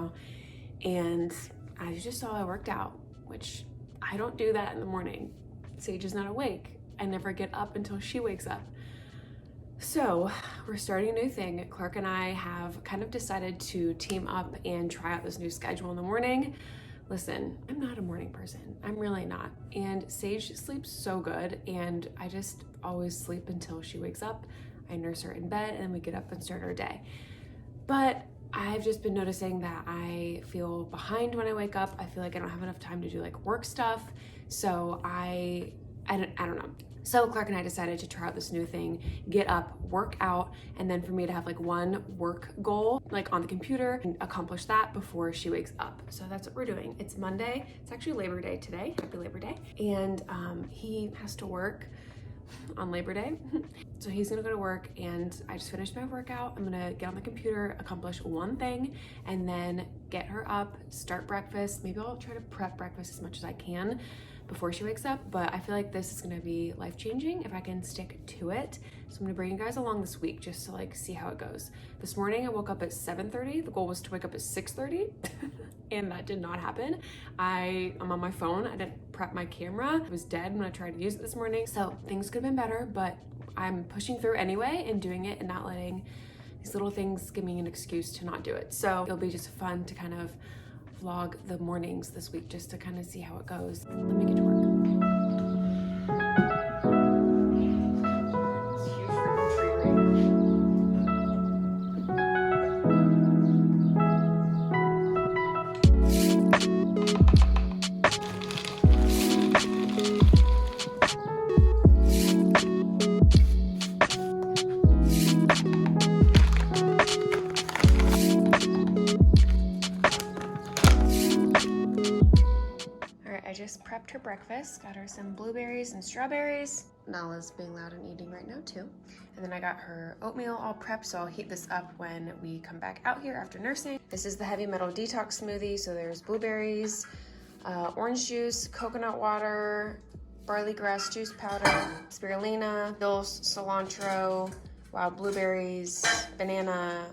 now, and as you just saw, I worked out, which I don't do that in the morning. Sage is not awake. I never get up until she wakes up. So we're starting a new thing. Clark and I have kind of decided to team up and try out this new schedule in the morning. Listen, I'm not a morning person. I'm really not. And Sage sleeps so good, and I just always sleep until she wakes up. I nurse her in bed, and then we get up and start our day. But I've just been noticing that I feel behind when I wake up. I feel like I don't have enough time to do like work stuff. So I don't know. So Clark and I decided to try out this new thing, get up, work out, and then for me to have like one work goal, like on the computer, and accomplish that before she wakes up. So that's what we're doing. It's Monday. It's actually Labor Day today. Happy Labor Day. And he has to work on Labor Day. So he's gonna go to work, and I just finished my workout. I'm gonna get on the computer, accomplish one thing, and then get her up, start breakfast. Maybe I'll try to prep breakfast as much as I can before she wakes up, but I feel like this is gonna be life-changing if I can stick to it. So I'm gonna bring you guys along this week just to like see how it goes. This morning I woke up at 7:30. The goal was to wake up at 6:30 and that did not happen. I'm on my phone. I didn't prep my camera. It was dead when I tried to use it this morning. So things could have been better, but I'm pushing through anyway and doing it and not letting these little things give me an excuse to not do it. So it'll be just fun to kind of vlog the mornings this week just to kind of see how it goes. Let me get to work. I just prepped her breakfast, got her some blueberries and strawberries. Nala's being loud and eating right now too. And then I got her oatmeal all prepped, so I'll heat this up when we come back out here after nursing. This is the heavy metal detox smoothie. So there's blueberries, orange juice, coconut water, barley grass juice powder, spirulina, dulse, cilantro, wild blueberries, banana.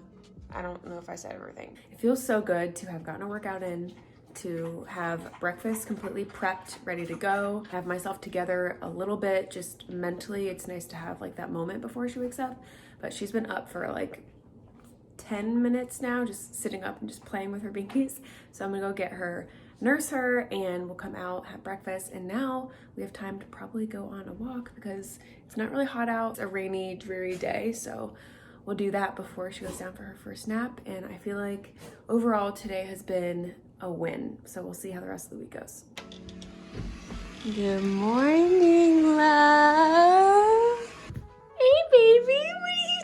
I don't know if I said everything. It feels so good to have gotten a workout in, to have breakfast completely prepped, ready to go, have myself together a little bit, just mentally. It's nice to have like that moment before she wakes up, but she's been up for like 10 minutes now, just sitting up and just playing with her binkies. So I'm gonna go get her, nurse her, and we'll come out, have breakfast, and now we have time to probably go on a walk because it's not really hot out. It's a rainy, dreary day, so we'll do that before she goes down for her first nap. And I feel like overall today has been a win. So we'll see how the rest of the week goes. Good morning, love. Hey, baby, what are you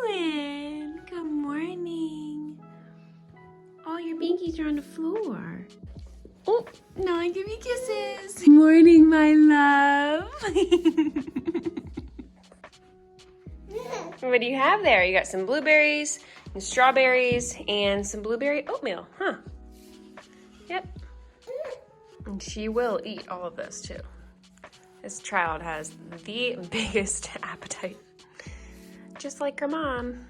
doing? Good morning. Oh, your binkies are on the floor. Oh, now I give you kisses. Morning, my love. What do you have there? You got some blueberries and strawberries and some blueberry oatmeal, huh? Yep. And she will eat all of this too. This child has the biggest appetite, just like her mom.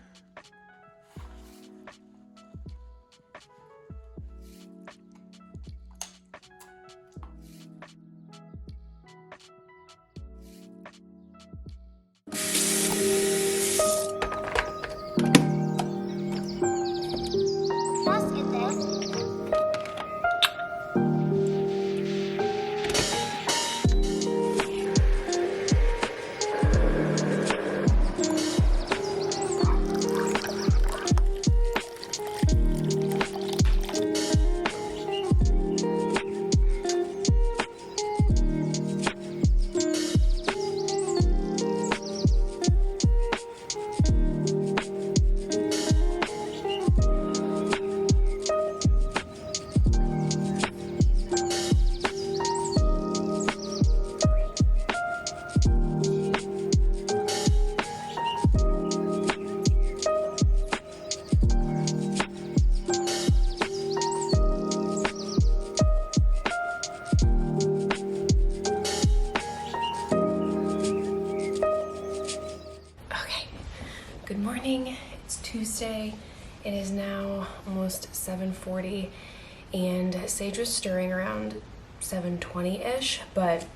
Tuesday. It is now almost 7:40 and Sage was stirring around 7:20-ish, but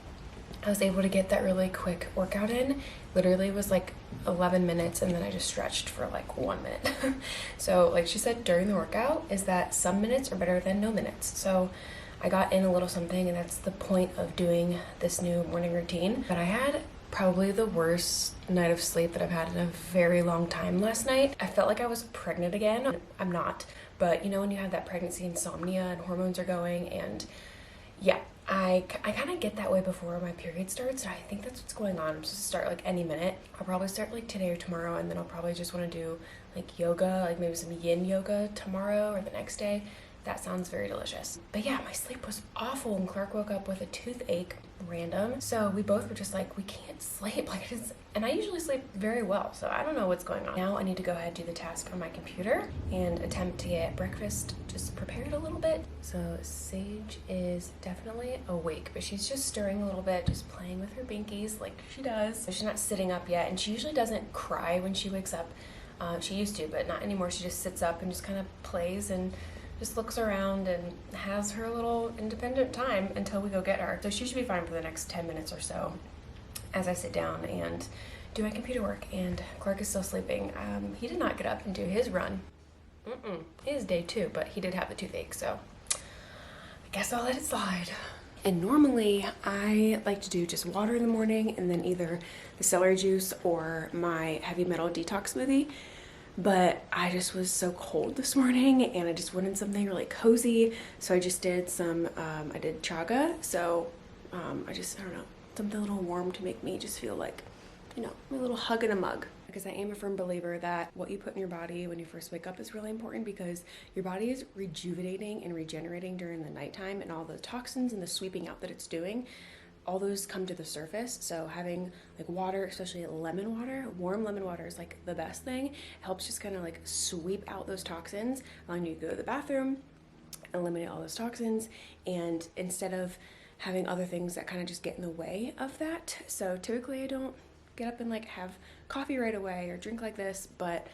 I was able to get that really quick workout in. Literally it was like 11 minutes and then I just stretched for like 1 minute. So like she said during the workout is that some minutes are better than no minutes. So I got in a little something, and that's the point of doing this new morning routine. But I had probably the worst night of sleep that I've had in a very long time last night. I felt like I was pregnant again. I'm not, but you know when you have that pregnancy insomnia and hormones are going, and yeah, I kind of get that way before my period starts, and I think that's what's going on. I'm supposed to start like any minute. I'll probably start like today or tomorrow, and then I'll probably just want to do like yoga, like maybe some yin yoga tomorrow or the next day. That sounds very delicious. But yeah, my sleep was awful, and Clark woke up with a toothache random. So we both were just like, we can't sleep. Like it is, and I usually sleep very well, so I don't know what's going on. Now I need to go ahead and do the task on my computer and attempt to get breakfast just prepared a little bit. So Sage is definitely awake, but she's just stirring a little bit, just playing with her binkies like she does. So she's not sitting up yet, and she usually doesn't cry when she wakes up. She used to, but not anymore. She just sits up and just kind of plays and just looks around and has her little independent time until we go get her. So she should be fine for the next 10 minutes or so as I sit down and do my computer work. And Clark is still sleeping. He did not get up and do his run. It is day 2, but he did have the toothache, so I guess I'll let it slide. And normally I like to do just water in the morning and then either the celery juice or my heavy metal detox smoothie. But I just was so cold this morning and I just wanted something really cozy. So I just did some, I did chaga. So I don't know, something a little warm to make me just feel like, you know, a little hug in a mug. Because I am a firm believer that what you put in your body when you first wake up is really important, because your body is rejuvenating and regenerating during the nighttime, and all the toxins and the sweeping out that it's doing, all those come to the surface. So having like water, especially lemon water, warm lemon water is like the best thing. It helps just kind of like sweep out those toxins, allowing you to go to the bathroom, eliminate all those toxins, and instead of having other things that kind of just get in the way of that. So typically I don't get up and like have coffee right away or drink like this, but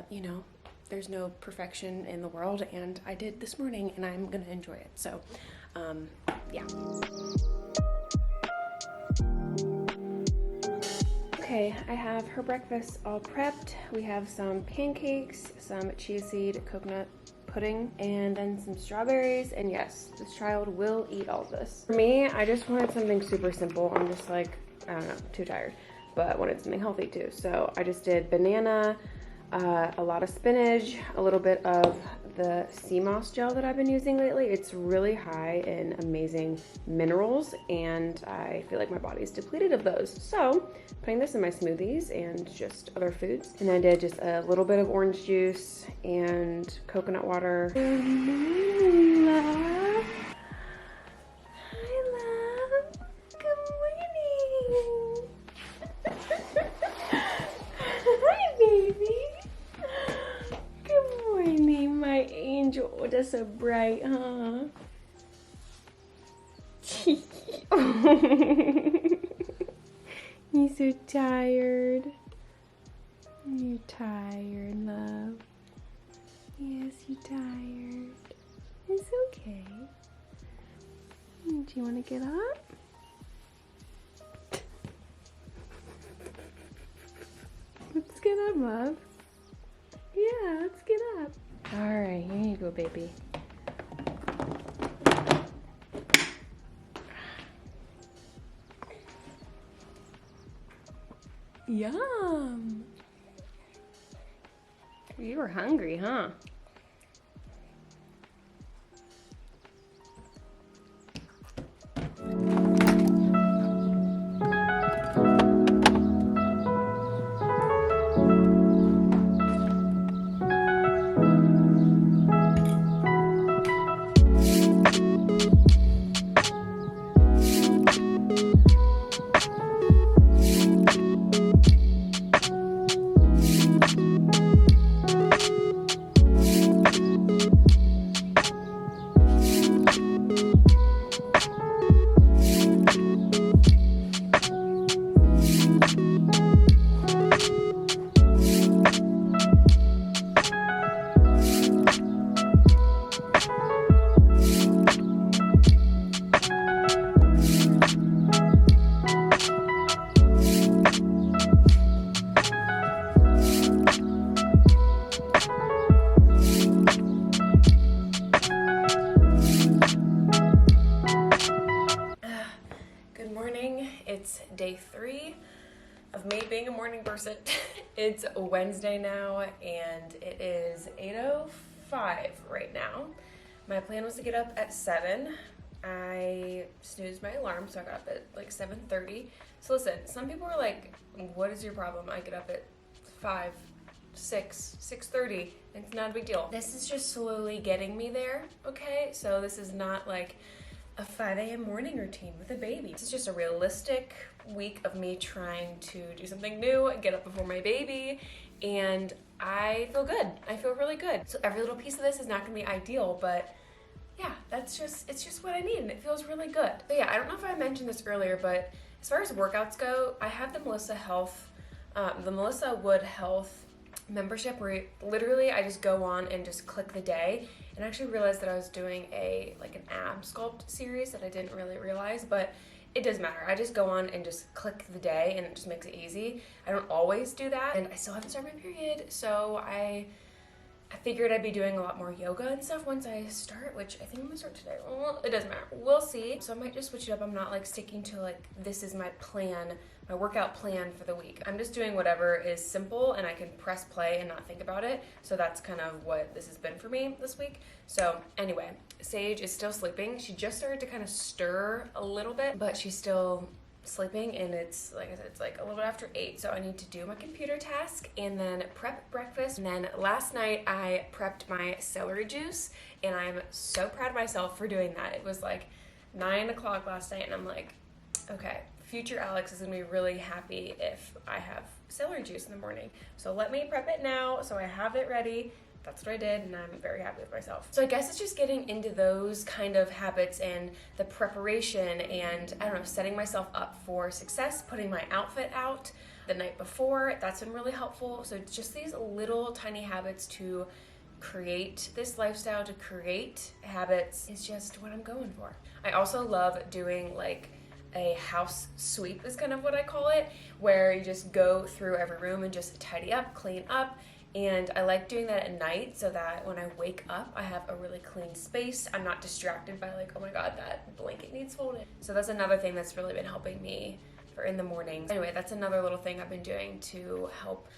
you know, there's no perfection in the world, and I did this morning and I'm gonna enjoy it. So yeah. Okay, I have her breakfast all prepped. We have some pancakes, some chia seed coconut pudding, and then some strawberries. And yes, this child will eat all of this. For me, I just wanted something super simple. I'm just like, I don't know, too tired, but wanted something healthy too. So I just did banana, a lot of spinach, a little bit of the sea moss gel that I've been using lately. It's really high in amazing minerals, and I feel like my body's depleted of those. So putting this in my smoothies and just other foods. And I did just a little bit of orange juice and coconut water. Good morning, love. Hi, love. Good morning. Hi, baby. Good morning, my angel. Oh, that's so bright, huh? You're so tired. You're tired, love. Yes, you're tired. It's okay. Do you want to get up? Let's get up, love. Yeah, let's get up. All right, here you go, baby. Yum. You were hungry, huh? day 3 of me being a morning person. It's Wednesday now, and it is 8:05 right now. My plan was to get up at 7. I snoozed my alarm, so I got up at like 7:30. So listen, some people are like, what is your problem? I get up at 5, 6, 6:30, and it's not a big deal. This is just slowly getting me there, okay? So this is not like a 5 a.m. morning routine with a baby. This is just a realistic week of me trying to do something new, get up before my baby, and I feel good. I feel really good. So every little piece of this is not gonna be ideal, but yeah, it's just what I need, and it feels really good. But yeah, I don't know if I mentioned this earlier, but as far as workouts go, I have the Melissa Wood Health membership where literally I just go on and just click the day, and I actually realized that I was doing an ab sculpt series that I didn't really realize, but it doesn't matter. I just go on and just click the day, and it just makes it easy. I don't always do that, and I still haven't started my period, so I figured I'd be doing a lot more yoga and stuff once I start, which I think I'm gonna start today. Well, it doesn't matter. We'll see. So I might just switch it up. I'm not like sticking to like, this is my plan, my workout plan for the week. I'm just doing whatever is simple and I can press play and not think about it. So that's kind of what this has been for me this week. So anyway, Sage is still sleeping. She just started to kind of stir a little bit, but she's still sleeping, and it's like I said, it's like a little bit after 8, so I need to do my computer task and then prep breakfast. And then last night I prepped my celery juice, and I'm so proud of myself for doing that. It was like 9 o'clock last night, and I'm like, okay, future Alex is gonna be really happy if I have celery juice in the morning. So let me prep it now so I have it ready. That's what I did, and I'm very happy with myself. So I guess it's just getting into those kind of habits and the preparation and, I don't know, setting myself up for success, putting my outfit out the night before. That's been really helpful. So just these little tiny habits to create this lifestyle, to create habits, is just what I'm going for. I also love doing like a house sweep is kind of what I call it, where you just go through every room and just tidy up, clean up. And I like doing that at night so that when I wake up, I have a really clean space. I'm not distracted by like, oh my God, that blanket needs folded. So that's another thing that's really been helping me for in the mornings. Anyway, that's another little thing I've been doing to help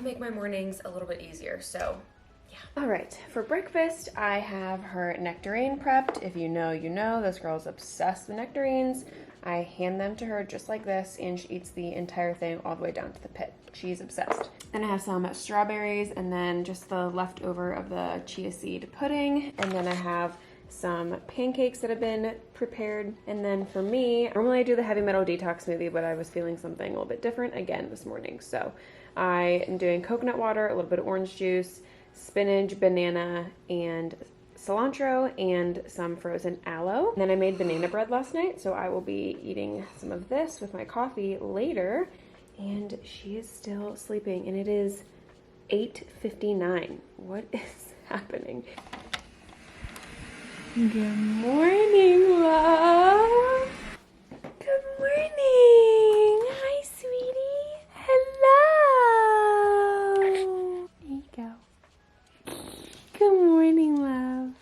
make my mornings a little bit easier. So yeah. All right, for breakfast, I have her nectarine prepped. If you know, you know. This girl's obsessed with nectarines. I hand them to her just like this, and she eats the entire thing all the way down to the pit. She's obsessed. Then I have some strawberries, and then just the leftover of the chia seed pudding. And then I have some pancakes that have been prepared. And then for me, normally I do the heavy metal detox smoothie, but I was feeling something a little bit different again this morning. So I am doing coconut water, a little bit of orange juice, spinach, banana, and cilantro, and some frozen aloe. And then I made banana bread last night, so I will be eating some of this with my coffee later. And she is still sleeping, and it is 8:59. What is happening? Good morning, love. Good morning. Hi, sweetie. Hello. There you go. Good morning, love.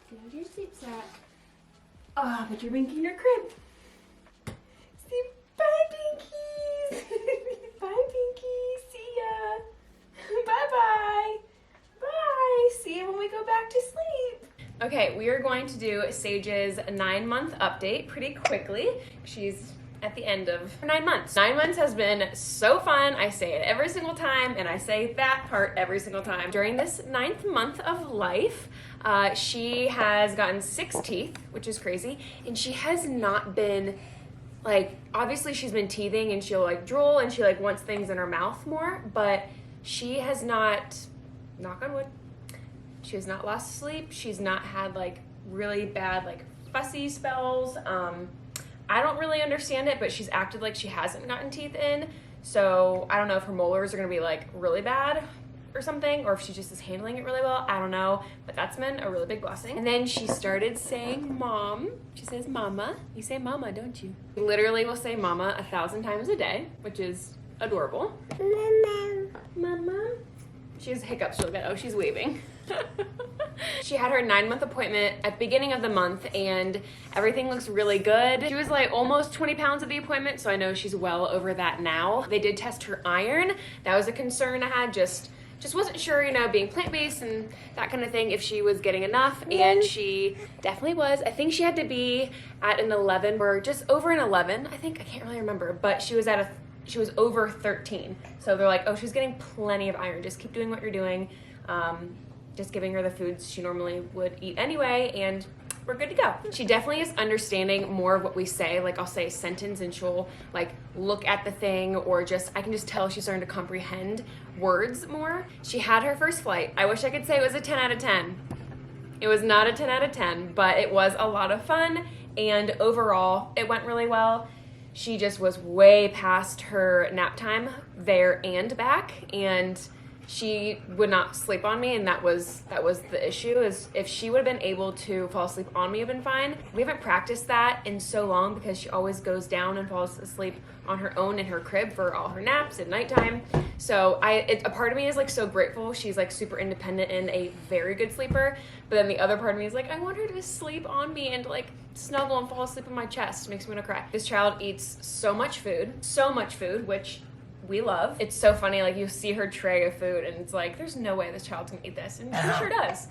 Found your sleep sack. But you're making your crib. Say bye, Pinkies. Bye, Pinkies. See ya. Bye-bye. Bye. See you when we go back to sleep. Okay, we are going to do Sage's 9-month update pretty quickly. She's at the end of 9 months. 9 months has been so fun. I say it every single time, and I say that part every single time. During this 9th month of life, she has gotten 6 teeth, which is crazy, and she has not been, like, obviously she's been teething and she'll like drool and she like wants things in her mouth more, but she has not, knock on wood, she has not lost sleep. She's not had like really bad like fussy spells. I don't really understand it, but she's acted like she hasn't gotten teeth in. So I don't know if her molars are gonna be like really bad or something, or if she just is handling it really well. I don't know, but that's been a really big blessing. And then she started saying mom. She says mama. You say mama, don't you? You literally will say mama 1,000 times a day, which is adorable. Mama. Mama. She has hiccups. She'll get, oh, she's waving. She had her 9-month appointment at the beginning of the month and everything looks really good. She was like almost 20 pounds at the appointment, so I know she's well over that now. They did test her iron. That was a concern I had, just wasn't sure, you know, being plant-based and that kind of thing, if she was getting enough, and she definitely was. I think she had to be at an 11 or just over an 11. I can't really remember, but she was over 13. So they're like, oh, she's getting plenty of iron. Just keep doing what you're doing. Just giving her the foods she normally would eat anyway, and we're good to go. She definitely is understanding more of what we say. Like, I'll say a sentence and she'll like look at the thing, or I can just tell she's starting to comprehend words more. She had her first flight. I wish I could say it was a 10 out of 10. It was not a 10 out of 10, but it was a lot of fun, and overall it went really well. She just was way past her nap time there and back, and she would not sleep on me, and that was the issue. Is if she would have been able to fall asleep on me, it would have been fine. We haven't practiced that in so long because she always goes down and falls asleep on her own in her crib for all her naps at nighttime. So a part of me is like so grateful she's like super independent and a very good sleeper, but then the other part of me is like, I want her to sleep on me and to like snuggle and fall asleep on my chest. It makes me want to cry. This child eats so much food, which we love. It's so funny, like you see her tray of food and it's like, there's no way this child's gonna eat this, and she sure does.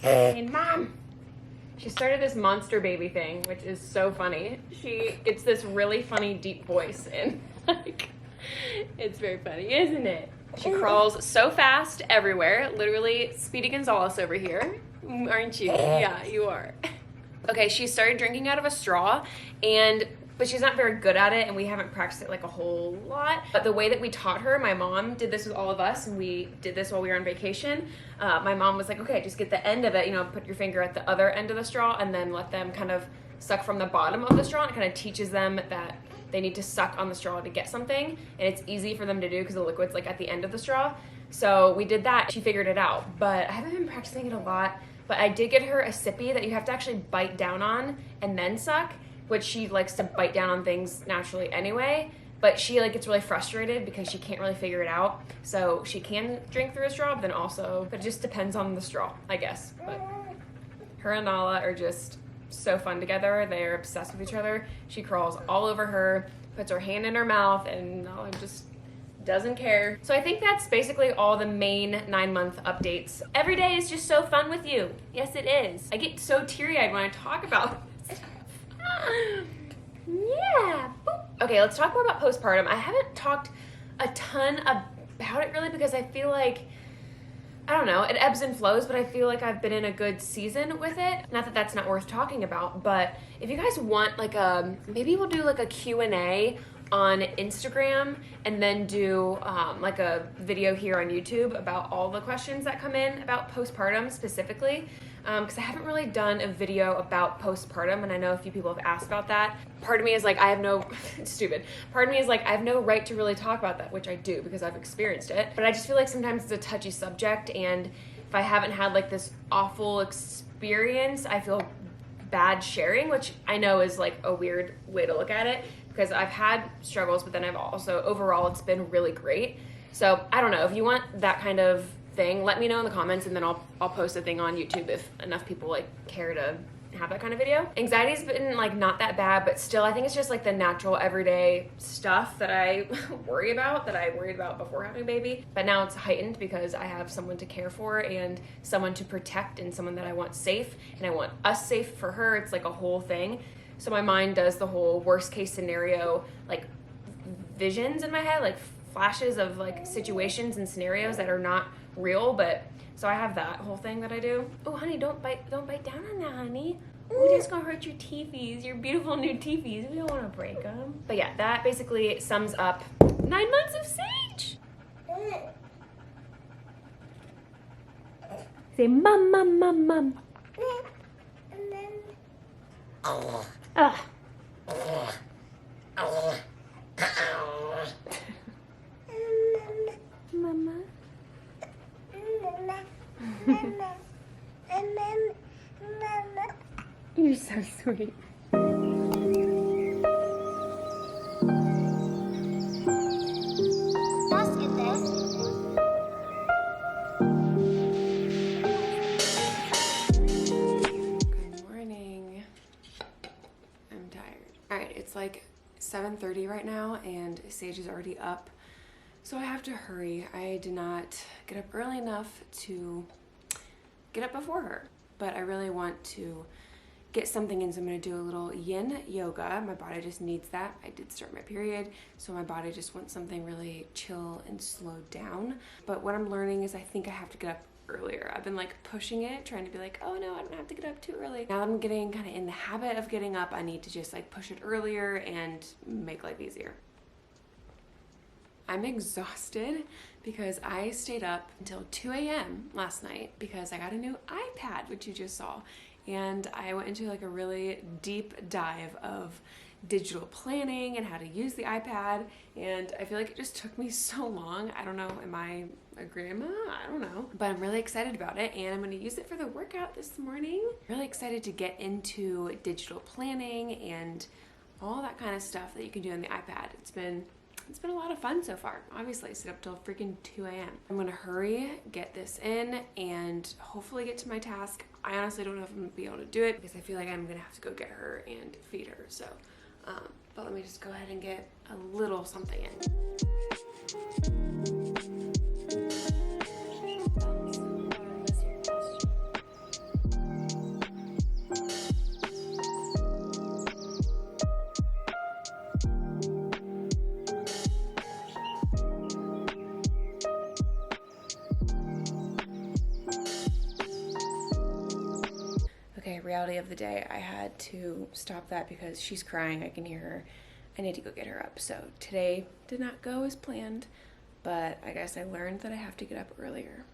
Hey, Mom. She started this monster baby thing, which is so funny. It's this really funny deep voice, and like, it's very funny, isn't it? She crawls so fast everywhere, literally Speedy Gonzales over here, aren't you? Yeah, you are. Okay, she started drinking out of a straw, but she's not very good at it, and we haven't practiced it like a whole lot. But the way that we taught her, my mom did this with all of us, and we did this while we were on vacation. My mom was like, okay, just get the end of it, you know, put your finger at the other end of the straw, and then let them kind of suck from the bottom of the straw. And it kind of teaches them that they need to suck on the straw to get something, and it's easy for them to do because the liquid's like at the end of the straw. So we did that. She figured it out, but I haven't been practicing it a lot. But I did get her a sippy that you have to actually bite down on and then suck, which she likes to bite down on things naturally anyway. But she like gets really frustrated because she can't really figure it out. So she can drink through a straw, but then also, but it just depends on the straw, I guess. But her and Nala are just so fun together. They're obsessed with each other. She crawls all over her, puts her hand in her mouth, and Nala just doesn't care. So I think that's basically all the main 9-month updates. Every day is just so fun with you. Yes, it is. I get so teary-eyed when I talk about this stuff. Yeah. Boop. Okay, let's talk more about postpartum. I haven't talked a ton about it really because I feel like, I don't know, it ebbs and flows, but I feel like I've been in a good season with it. Not that that's not worth talking about, but if you guys want like maybe we'll do like a Q&A on Instagram, and then do like a video here on YouTube about all the questions that come in about postpartum specifically, because I haven't really done a video about postpartum, and I know a few people have asked about that. Part of me is like, I have no it's stupid. Part of me is like, I have no right to really talk about that, which I do because I've experienced it, but I just feel like sometimes it's a touchy subject, and if I haven't had like this awful experience, I feel bad sharing, which I know is like a weird way to look at it, because I've had struggles, but then I've also, overall, it's been really great. So I don't know, if you want that kind of thing, let me know in the comments, and then I'll post a thing on YouTube if enough people like care to have that kind of video. Anxiety's been like not that bad, but still I think it's just like the natural everyday stuff that I worry about, that I worried about before having a baby. But now it's heightened because I have someone to care for and someone to protect and someone that I want safe, and I want us safe for her. It's like a whole thing. So my mind does the whole worst case scenario, like visions in my head, like flashes of like situations and scenarios that are not real, but so I have that whole thing that I do. Oh, honey, don't bite down on that, honey. Oh, that's gonna hurt your teethies, your beautiful new teethies. We don't want to break them. But yeah, that basically sums up 9 months of Sage. Say mum, mum, mum, mum. Mama. You're so sweet. 7:30 right now and Sage is already up, so I have to hurry. I did not get up early enough to get up before her, but I really want to get something in, so I'm gonna do a little yin yoga. My body just needs that. I did start my period, so my body just wants something really chill and slowed down. But what I'm learning is I think I have to get up earlier. I've been like pushing it, trying to be like, oh no, I don't have to get up too early. Now that I'm getting kind of in the habit of getting up, I need to just like push it earlier and make life easier. I'm exhausted because I stayed up until 2 a.m. last night because I got a new iPad, which you just saw. And I went into like a really deep dive of digital planning and how to use the iPad. And I feel like it just took me so long. I don't know, am I a grandma? I don't know. But I'm really excited about it and I'm gonna use it for the workout this morning. Really excited to get into digital planning and all that kind of stuff that you can do on the iPad. It's been a lot of fun so far. Obviously, I stayed up till freaking 2 a.m. I'm gonna hurry, get this in, and hopefully get to my task. I honestly don't know if I'm gonna be able to do it because I feel like I'm gonna have to go get her and feed her. So, but let me just go ahead and get a little something in. Okay, reality of the day, I had to stop that because she's crying, I can hear her. I need to go get her up. So today did not go as planned, but I guess I learned that I have to get up earlier.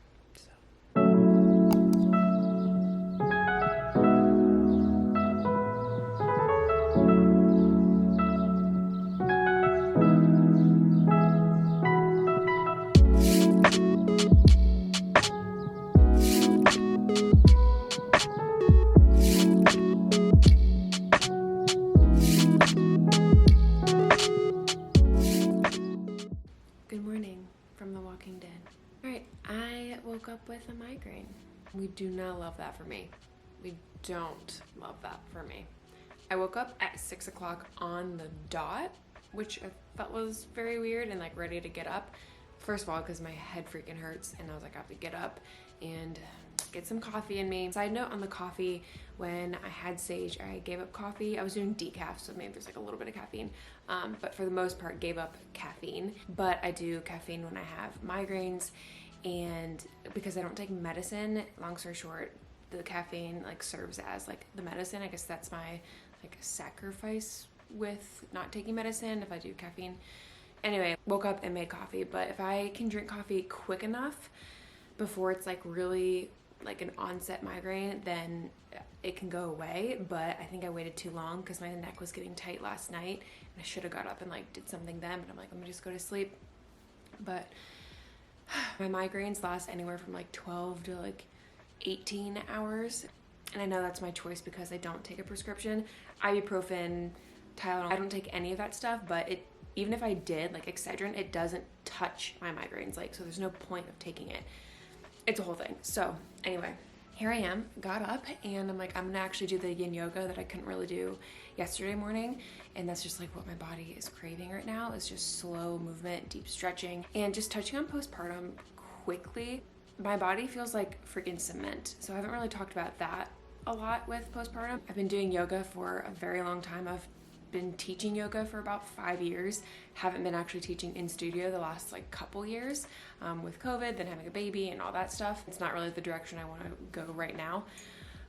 Good morning from The Walking Dead. All right, I woke up with a migraine. We do not love that for me. We don't love that for me. I woke up at 6 o'clock on the dot, which I felt was very weird and like ready to get up. First of all, because my head freaking hurts and I was like, I have to get up and get some coffee in me. Side note on the coffee, when I had Sage, I gave up coffee. I was doing decaf, so maybe there's like a little bit of caffeine, but for the most part gave up caffeine. But I do caffeine when I have migraines, and because I don't take medicine, long story short, the caffeine like serves as like the medicine. I guess that's my like sacrifice with not taking medicine if I do caffeine. Anyway, woke up and made coffee, but if I can drink coffee quick enough before it's like really like an onset migraine, then it can go away. But I think I waited too long because my neck was getting tight last night and I should have got up and like did something then, but I'm like, let me just go to sleep. But my migraines last anywhere from like 12 to like 18 hours. And I know that's my choice because I don't take a prescription. Ibuprofen, Tylenol, I don't take any of that stuff, but even if I did, like Excedrin, it doesn't touch my migraines, like, so there's no point of taking it. It's a whole thing. So anyway, here I am, got up, and I'm like, I'm gonna actually do the yin yoga that I couldn't really do yesterday morning. And that's just like what my body is craving right now, is just slow movement, deep stretching. And just touching on postpartum quickly, my body feels like freaking cement. So I haven't really talked about that a lot with postpartum. I've been doing yoga for a very long time. I've been teaching yoga for about 5 years. Haven't been actually teaching in studio the last like couple years with COVID, then having a baby and all that stuff. It's not really the direction I want to go right now,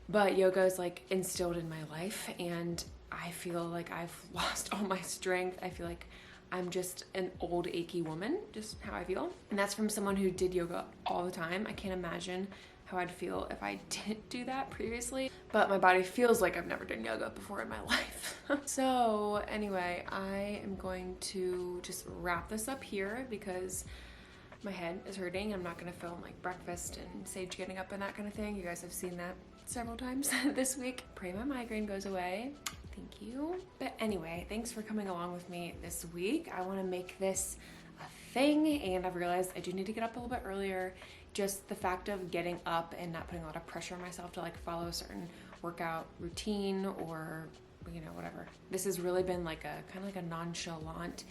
but yoga is like instilled in my life and I feel like I've lost all my strength. I feel like I'm just an old achy woman, just how I feel. And that's from someone who did yoga all the time. I can't imagine how I'd feel if I didn't do that previously, but my body feels like I've never done yoga before in my life. So anyway, I am going to just wrap this up here because my head is hurting. I'm not gonna film like breakfast and Sage getting up and that kind of thing. You guys have seen that several times this week. Pray my migraine goes away. Thank you. But anyway, thanks for coming along with me this week. I wanna make this a thing and I've realized I do need to get up a little bit earlier. Just the fact of getting up and not putting a lot of pressure on myself to like follow a certain workout routine or you know, whatever. This has really been like a kind of like a nonchalant,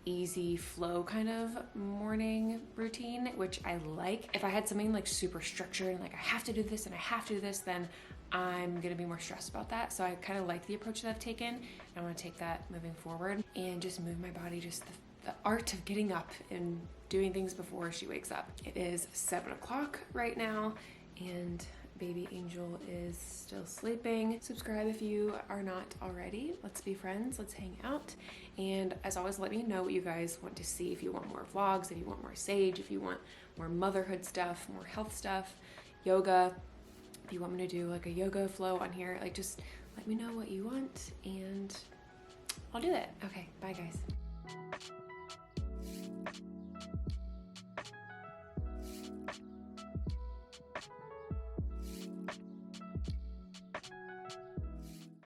easy flow kind of morning routine, which I like. If I had something like super structured and like I have to do this and I have to do this, then I'm gonna be more stressed about that. So I kind of like the approach that I've taken, and I want to take that moving forward and just move my body, just the art of getting up and doing things before she wakes up. It is 7 o'clock right now, and baby Angel is still sleeping. Subscribe if you are not already. Let's be friends, let's hang out. And as always, let me know what you guys want to see. If you want more vlogs, if you want more Sage, if you want more motherhood stuff, more health stuff, yoga, if you want me to do like a yoga flow on here, like just let me know what you want and I'll do it. Okay, bye guys.